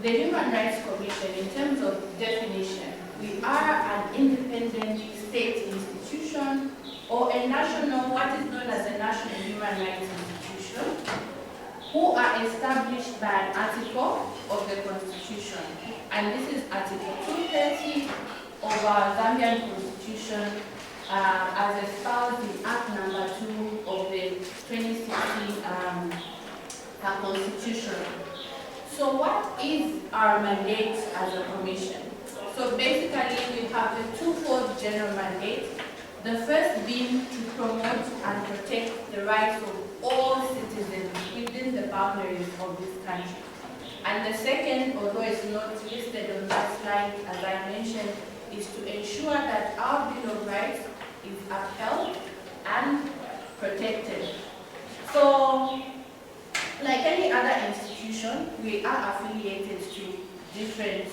the Human Rights Commission, in terms of definition, we are an independent state institution or a national, what is known as a national human rights institution, who are established by an article of the Constitution. And this is Article 230 of our Zambian Constitution, as espoused in Act number 2 of the 2016 Constitution. So what is our mandate as a commission? So basically we have the twofold general mandate. The first being to promote and protect the rights of all citizens within the boundaries of this country. And the second, although it's not listed on that slide, as I mentioned, is to ensure that our Bill of Rights is upheld and protected. So, like any other institution, we are affiliated to different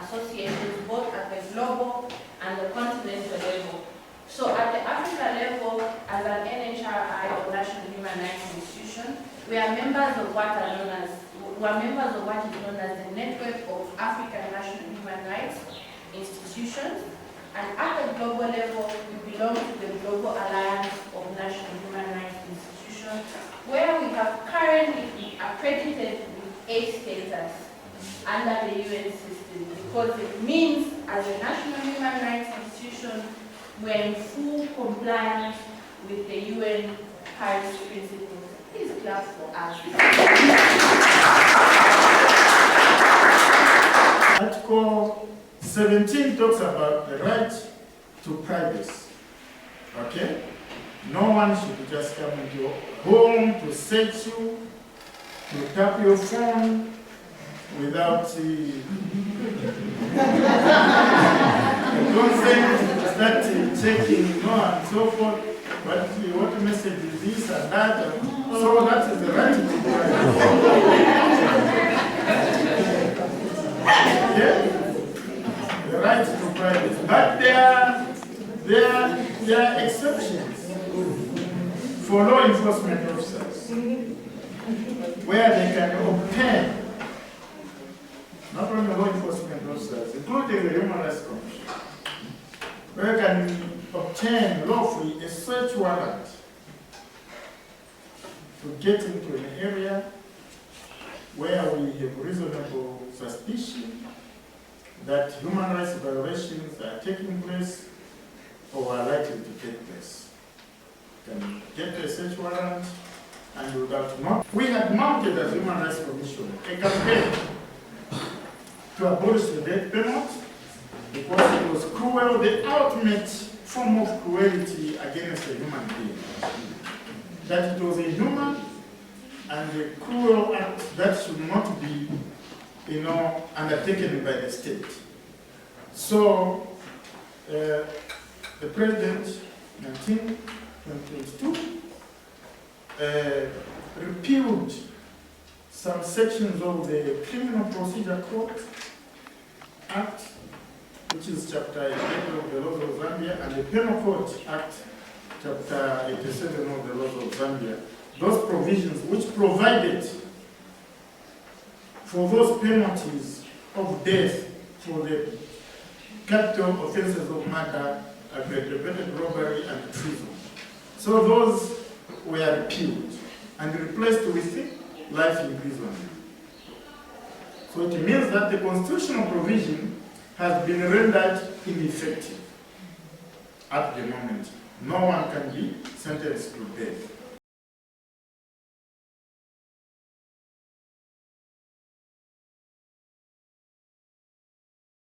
associations, both at the global and the continental level. So at the Africa level, as an NHRI or National Human Rights Institution, we are members of what is known as the Network of African National Human Rights Institutions. And at the global level, we belong to the Global Alliance of National Human Rights Institutions, where we have currently been accredited with A status under the UN system, because it means as a national human rights institution, we're in full compliance with the UN Paris principles. Please clap for us. Article 17 talks about the right to privacy. Okay? No one should just come into your home to search you, to tap your phone without consent, start checking, and so forth. But what message is this and that? So that is the right to privacy. Yeah? The right to privacy. But there are exceptions for law enforcement officers where they can obtain, not only law enforcement officers, including the Human Rights Commission, where they can obtain lawfully a search warrant to get into an area where we have reasonable suspicion that human rights violations are taking place or are likely to take place. Can get a search warrant, and without we had mounted as Human Rights Commission a campaign to abolish the death penalty because it was cruel, the ultimate form of cruelty against a human being. That it was a human and a cruel act that should not be, undertaken by the state. So, the President, 1922, repealed some sections of the Criminal Procedure Code Act, which is Chapter 88 of the Laws of Zambia, and the Penal Code Act, Chapter 87 of the Laws of Zambia. Those provisions which provided for those penalties of death for the capital offenses of murder, aggravated robbery, and treason. So those were repealed and replaced with life imprisonment. So it means that the constitutional provision has been rendered ineffective at the moment. No one can be sentenced to death.